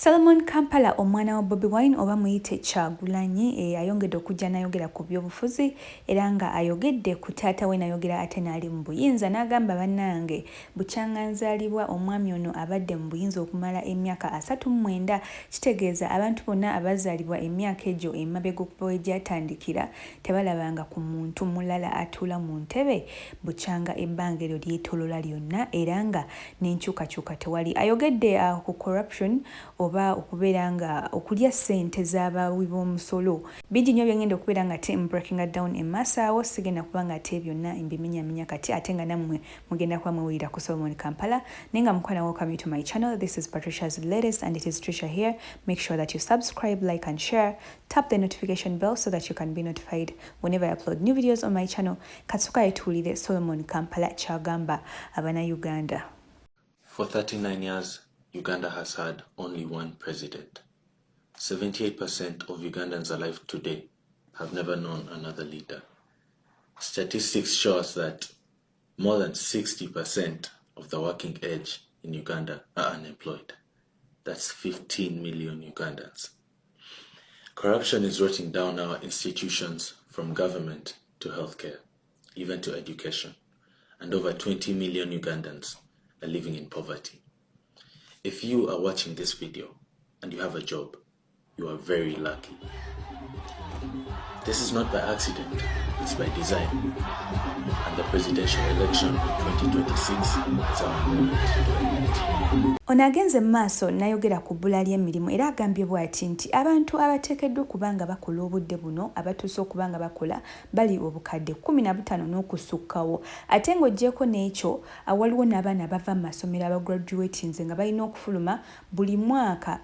Solomon Kampala omwana wa Bobi Wine oba muyite Kyagulanyi ayongedde okujja n'ayogera ku by'obufuzi era nga ayogedde ku taata we n'ayogera ate n'ali mu buyinza n'agamba bannange bukyanga nzaalibwa omwami ono abadde mu buyinza okumala emyaka 39 kitegeeza abantu bonna abazaalibwa emyaka egyo emabega okuva we gyatandikira tebalabanga ku muntu mulala atuula mu ntebe bukyanga ebbanga eryo lyetolola lyonna era nga n'enkyukakyuka tewali ayogedde ku corruption oba okubeera nga okulya ssente z'abawi b'omusolo bigi nnyo byengenda okubeera nga te breaking down emasaawo sigenda kuba nga te byonna mbimenyamenya kati ate nga nammwe mugenda kuba mwewulira ku Solomon Kampala nenga mukwana welcome to my channel. This is Patricias latest and it is Trisha here. Make sure that you subscribe, like and share. Tap the notification bell so that you can be notified whenever I upload new videos on my channel. Katsuka etuulire Solomon Kampala kyagamba abana Uganda. For 39 years, Uganda has had only one president. 78% of Ugandans alive today have never known another leader. Statistics show us that more than 60% of the working age in Uganda are unemployed. That's 15 million Ugandans. Corruption is rotting down our institutions from government to healthcare, even to education. And over 20 million Ugandans are living in poverty. If you are watching this video and you have a job, you are very lucky. This is not by accident, it's by design. And the presidential election in 2026 is our moment to do it. Ono agenze maaso n'ayogera ku bbula ly'emirimu era agambye bw'ati nti abantu abateekeddwa okuba nga bakola obudde buno abatuuse okuba nga bakola bali obukadde 15 n'okusukkawo ate ng'oggyeko n'ekyo waliwo n'abaana bava mu masomero abagraduatinze nga balina okufuluma buli mwaka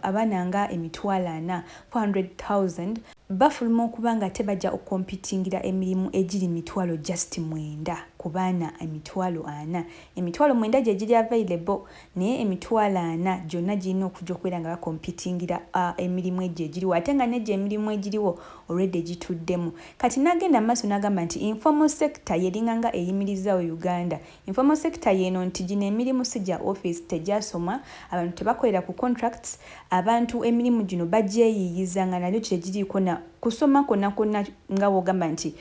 abaana nga emitwalo 400,000 bafuluma okuba nga tebajja okompitingira emirimu egiri mitwalo just 9 ku baana emitwalo 4 emitwalo 9 gye giri available naye emitwalo 4 gyonna girina okujja okubeera nga bakompitingira emirimu egyo egiriwo ate nga n'egyo emirimu egiriwo already gituddemu kati n'agenda maaso n'agamba nti informal sector yeringa nga eyimirizaawo Uganda. Informal sector yeeno nti gino emirimu si gya office tegyasoma abantu tebakolera ku contracts abantu emirimu gino bagyeyiyiza nga nalyo kyegiriiko na kusoma konna nga wogamba nti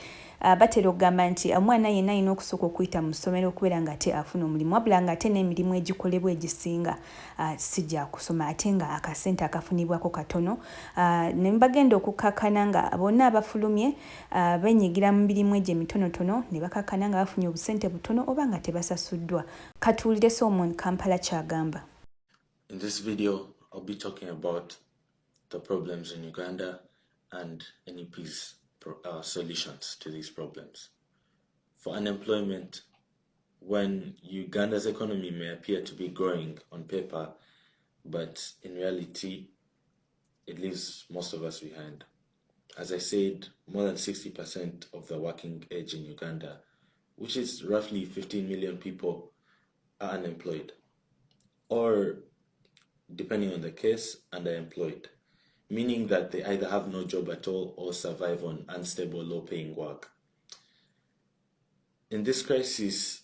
batera okugamba nti omwana yenna alina okusooka okuyita mu ssomero okubeera nga ate afuna omulimu wabula nga ate n'emirimu egikolebwa egisinga si gya kusoma ate nga akasente akafunibwako katono ne bagenda okukakkana nga bonna abafulumye benyigira mu mirimu egyo emitonotono ne bakakkana nga bafunye obusente butono oba nga tebasasuddwa. Katuulire Solomon Kampala kyagamba. In this video, I'll be talking about the problems in Uganda and NEP's solutions to these problems. For unemployment, when Uganda's economy may appear to be growing on paper, but in reality, it leaves most of us behind. As I said, more than 60% of the working age in Uganda, which is roughly 15 million people, are unemployed, or depending on the case, underemployed, meaning that they either have no job at all or survive on unstable, low-paying work. In this crisis,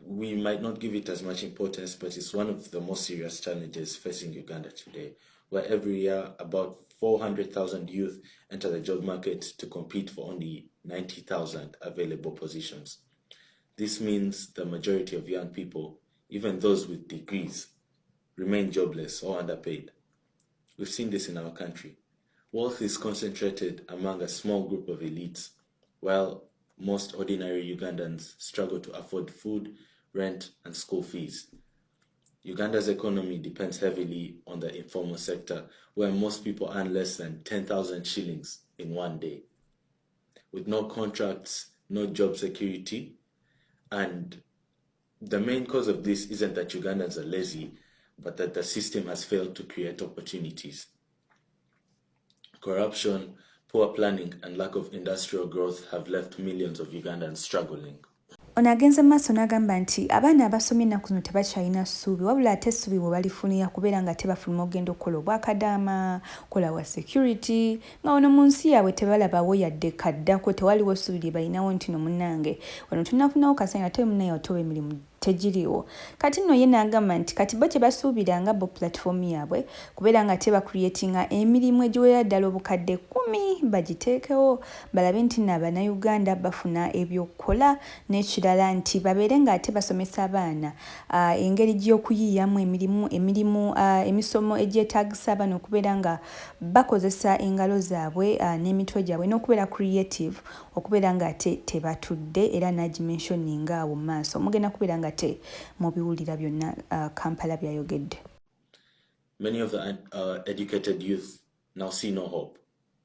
we might not give it as much importance, but it's one of the most serious challenges facing Uganda today, where every year about 400,000 youth enter the job market to compete for only 90,000 available positions. This means the majority of young people, even those with degrees, remain jobless or underpaid. We've seen this in our country. Wealth is concentrated among a small group of elites, while most ordinary Ugandans struggle to afford food, rent, and school fees. Uganda's economy depends heavily on the informal sector, where most people earn less than 10,000 shillings in one day. With no contracts, no job security, and the main cause of this isn't that Ugandans are lazy, but that the system has failed to create opportunities. Corruption, poor planning, and lack of industrial growth have left millions of Ugandans struggling. Ono agenze maaso n'agamba nti abaana abasomye ennaku zino tebakyalina ssuubi wabula ate essuubi bwe balifunira kubeera nga tebafuluma ogenda okukola obwakadaama kola wa security nga ono mu nsi yaabwe tebalabawo yadde kaddako tewaliwo ssuubi lye balinawo nti no munnange wano tunafunawo kasente ate munnaye otoba emirimu tegiriwo. Kati nno ye n'agamba nti kati bo kye basuubiranga bo platform yaabwe kubeera nga te bacreatinga emirimu egiwerera ddala obukadde 10 bagiteekewo balabe nti n'Abannayuganda bafuna ebyokukola n'ekirala nti babeere nga ate basomesa abaana engeri gy'okuyiiyamu emisomo egyetaagisa abaana okubeera nga bakozesa engalo zaabwe n'emitwe gyabwe n'okubeera creative okubeera nga ate tebatudde era nagimensioninga awo mu maaso mugenda kubeera nga te mubiwulira byonna Kampala byayogedde. Many of the educated youth now see no hope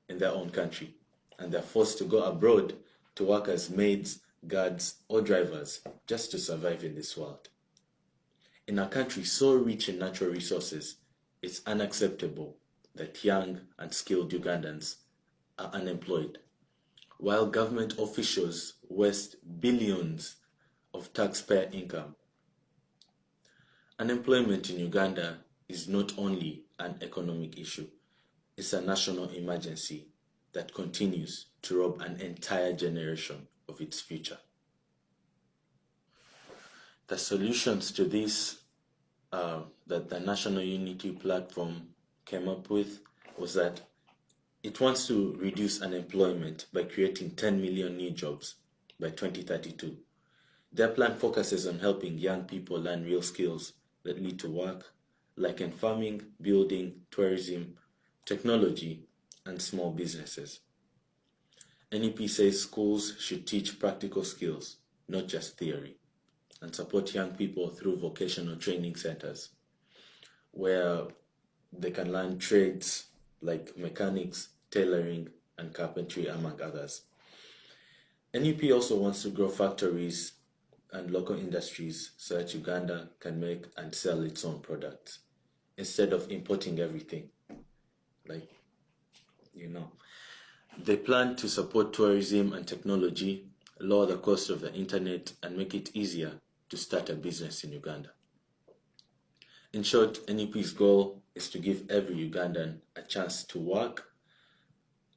in their own country and they're forced to go abroad to work as maids, guards or drivers just to survive in this world. In a country so rich in natural resources, it's unacceptable that young and skilled Ugandans are unemployed, while government officials waste billions of taxpayer income. Unemployment in Uganda is not only an economic issue, it's a national emergency that continues to rob an entire generation of its future. The solutions to this that the National Unity Platform came up with was that it wants to reduce unemployment by creating 10 million new jobs by 2032. Their plan focuses on helping young people learn real skills that lead to work, like in farming, building, tourism, technology, and small businesses. NEP says schools should teach practical skills, not just theory, and support young people through vocational training centers, where they can learn trades like mechanics, tailoring, and carpentry, among others. NEP also wants to grow factories and local industries so that Uganda can make and sell its own products instead of importing everything. They plan to support tourism and technology, lower the cost of the internet, and make it easier to start a business in Uganda. In short, NEP's goal is to give every Ugandan a chance to work,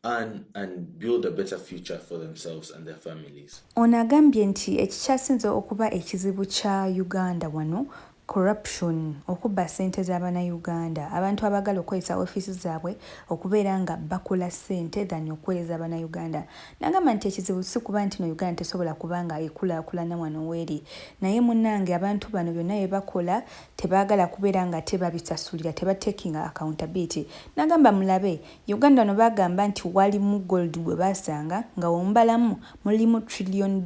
earn and build a better future for themselves and their families. Ono agambye nti ekikyasinze okuba ekizibu kya Uganda wano corruption, okubba ssente z'Abannayuganda, abantu abagala okukozesa ofiisi zaabwe okubeera nga bakola ssente than okuweereza Abannayuganda. N'agamba nti ekizibu si kuba nti no Uganda tesobola kuba nga ekulaakulana wano weeri, naye munnange abantu bano byonna bye bakola tebaagala kubeera nga tebabisasulira, tebatekinga accountability. N'agamba mulabe, Uganda wano bagamba nti walimu gold gwe baasanga nga wombalamu mulimu $1 trillion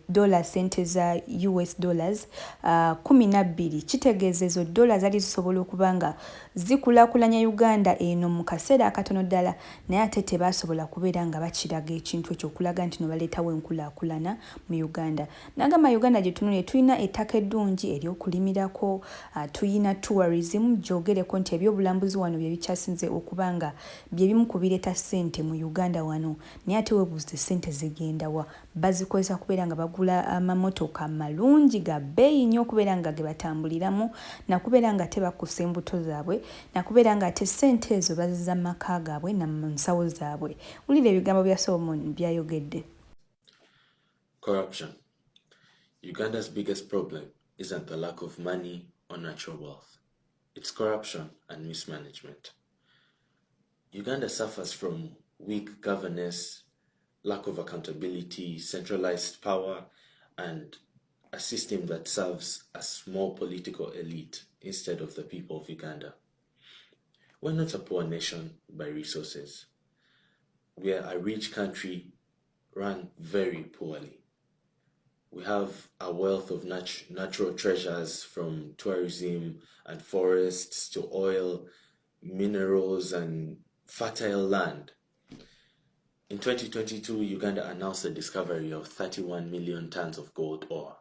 dollar sente za US dollars 12. Kitegeeza ezo dola zali zisobola okuba nga zikulaakulanya Uganda eno mu kaseera akatono ddala, naye ate tebasobola kubeera nga bakiraga ekintu ekyo okulaga nti no baleetawo enkulaakulana mu Uganda. N'agamba Uganda gye tunulye tulina ettaka eddungi ery'okulimirako, tulina tourism gyogereko nti ebyobulambuzi wano bye bikyasinze okuba nga bye bimu ku bireeta ssente mu Uganda wano, naye ate weebuuze ssente zigenda wa? Bazikozesa kubeera nga bagula amamotoka malungi ga bbeeyi nnyo okubeera nga ge batambuliramu, nakubeera nga tebakusa embuto zaabwe, nakubeera nga ate ssente ezo bazizza mu maka gaabwe na mu nsawo zaabwe. Wulira ebigambo bya Solomon byayogedde. Corruption. Uganda's biggest problem isn't the lack of money or natural wealth. It's corruption and mismanagement. Uganda suffers from weak governance, lack of accountability, centralized power, and a system that serves a small political elite instead of the people of Uganda. We're not a poor nation by resources. We are a rich country run very poorly. We have a wealth of natural treasures, from tourism and forests to oil, minerals, and fertile land. In 2022, Uganda announced the discovery of 31 million tons of gold ore,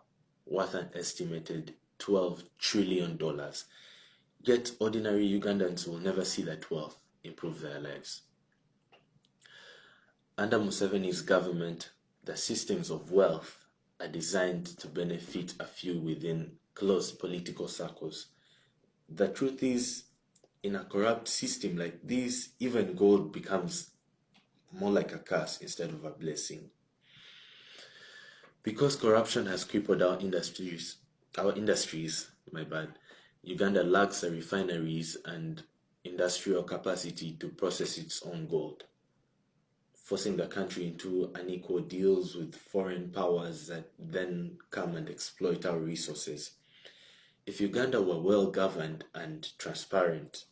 worth an estimated $12 trillion. Yet ordinary Ugandans will never see that wealth improve their lives. Under Museveni's government, the systems of wealth are designed to benefit a few within close political circles. The truth is, in a corrupt system like this, even gold becomes more like a curse instead of a blessing. Because corruption has crippled our industries, my bad, Uganda lacks the refineries and industrial capacity to process its own gold, forcing the country into unequal deals with foreign powers that then come and exploit our resources. If Uganda were well governed and transparent,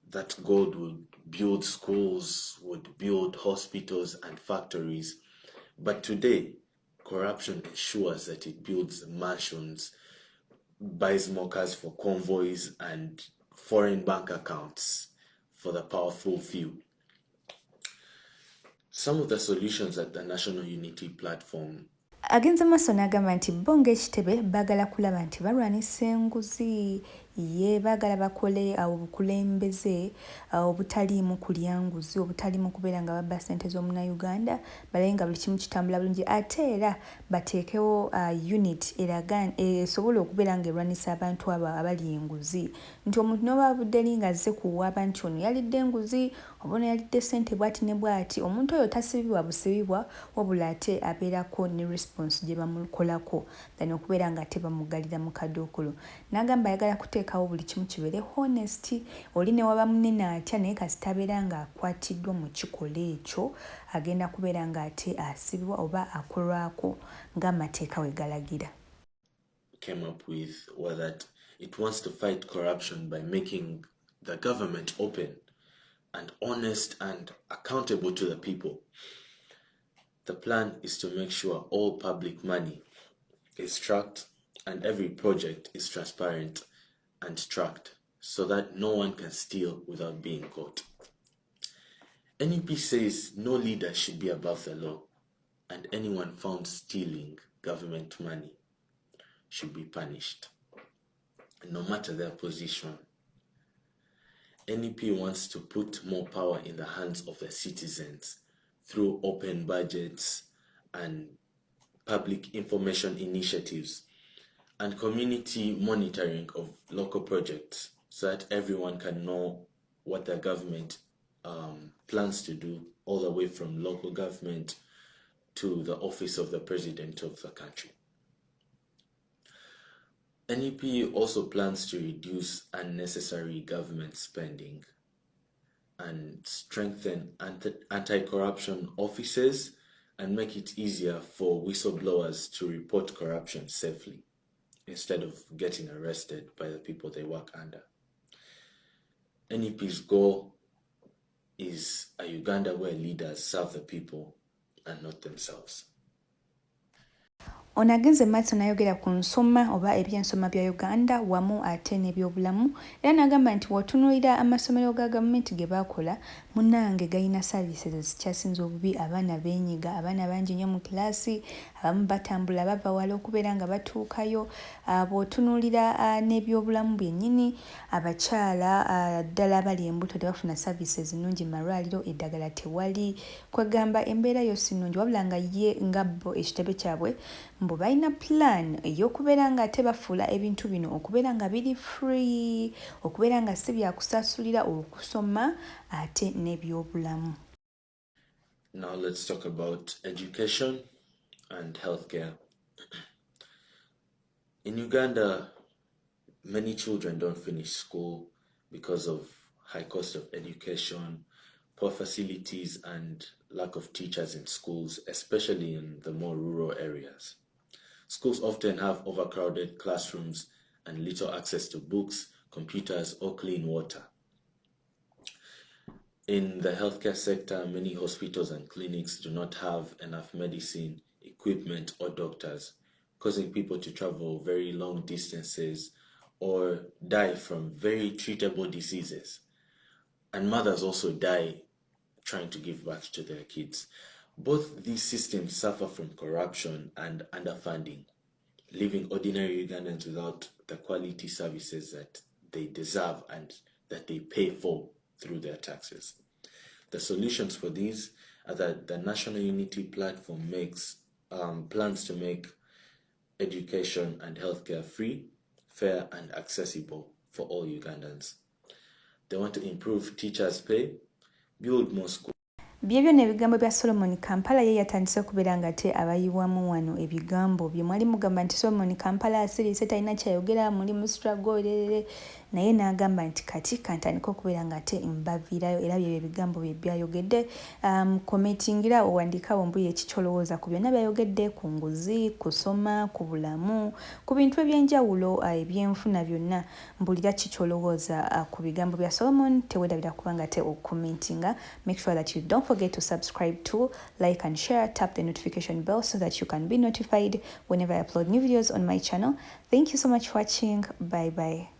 that gold would build schools, would build hospitals and factories. But today, corruption ensures that it builds mansions, buys more cars for convoys, and foreign bank accounts for the powerful few. Some of the solutions at the National Unity Platform. Agenza maaso n'agamba nti bo ng'ekitebe baagala kulaba nti balwanisa enguzi ye baagala bakole obukulembeze obutaliimu kulya nguzi obutaliimu kubeera nga babba ssente z'omunnayuganda balabe nga buli kimu kitambula bulungi ate era bateekewo unit esobola okubeera nga erwanisa abantu abo abali enguzi nti omuntu n'oba avudde eri nga azze kuwaaba nti ono yalidde enguzi oba ono yalidde ssente bw'ati ne bw'ati omuntu oyo tasibibwa busibibwa wabula ate abeerako ne response gye bamukolako then okubeera nga ate bamugalira mu kaduukulu n'agamba ayagala kuteekawo buli kimu kibeere honest oli ne waba munene atya naye kasita abeera nga akwatiddwa mu kikolwa ekyo agenda kubeera nga ate asibibwa oba akolwako ng'amateeka we galagira. Came up with was that it wants to fight corruption by making the government open and honest and accountable to the people. The plan is to make sure all public money is tracked and every project is transparent and tracked so that no one can steal without being caught. NEP says no leader should be above the law and anyone found stealing government money should be punished, no matter their position. NEP wants to put more power in the hands of the citizens through open budgets and public information initiatives and community monitoring of local projects so that everyone can know what the government plans to do, all the way from local government to the office of the president of the country. NEP also plans to reduce unnecessary government spending and strengthen anti-corruption offices and make it easier for whistleblowers to report corruption safely instead of getting arrested by the people they work under. NEP's goal is a Uganda where leaders serve the people and not themselves. Ono agenze maaso n'ayogera ku nsoma oba ebyensoma bya Uganda wamu ate n'ebyobulamu era n'agamba nti w'otunuulira amasomero ga gavumenti ge baakola munnange galina services ezikyasinze obubi abaana beenyiga abaana bangi nnyo mu kilaasi abamu batambula bava wala okubeera nga batuukayo bw'otunuulira n'ebyobulamu byennyini abakyala ddala abali embuto tebafuna services nnungi malwaliro eddagala tewali kwegamba embeera yo si nnungi wabula nga ye nga bo ekitebe kyabwe mbu balina plan ey'okubeera nga ate bafuula ebintu bino okubeera nga biri free okubeera nga si byakusasulira okusoma ate n'ebyobulamu. Now let's talk about education and healthcare. In Uganda, many children don't finish school because of high cost of education, poor facilities, and lack of teachers in schools, especially in the more rural areas. Schools often have overcrowded classrooms and little access to books, computers, or clean water. In the healthcare sector, many hospitals and clinics do not have enough medicine, equipment, or doctors, causing people to travel very long distances or die from very treatable diseases. And mothers also die trying to give birth to their kids. Both these systems suffer from corruption and underfunding, leaving ordinary Ugandans without the quality services that they deserve and that they pay for through their taxes. The solutions for these are that the National Unity Platform plans to make education and healthcare free, fair, and accessible for all Ugandans. They want to improve teachers' pay, build more schools. Byebyo n'ebigambo bya Solomon Kampala ye yatandise okubeera nga ate abayiwamu wano ebigambo bye mwali mugamba nti Solomon Kampala asirise talina kyayogera muli mu struggle naye n'agamba nti kati kantandika okubeera nga ate mbaviirayo era byebyo ebigambo bye byayogedde. Commentingira owandiikawo mbuye ekikyolowooza ku byonna byayogedde ku nguzi, kusoma, ku bulamu, ku bintu ebyenjawulo ebyenfuna byonna. Mbulira kikyolowooza ku bigambo bya Solomon. Teweerabira kubanga ate okukomentinga. Make sure that you don't forget to subscribe to, like and share, tap the notification bell so that you can be notified whenever I upload new videos on my channel. Thank you so much for watching. Bye bye.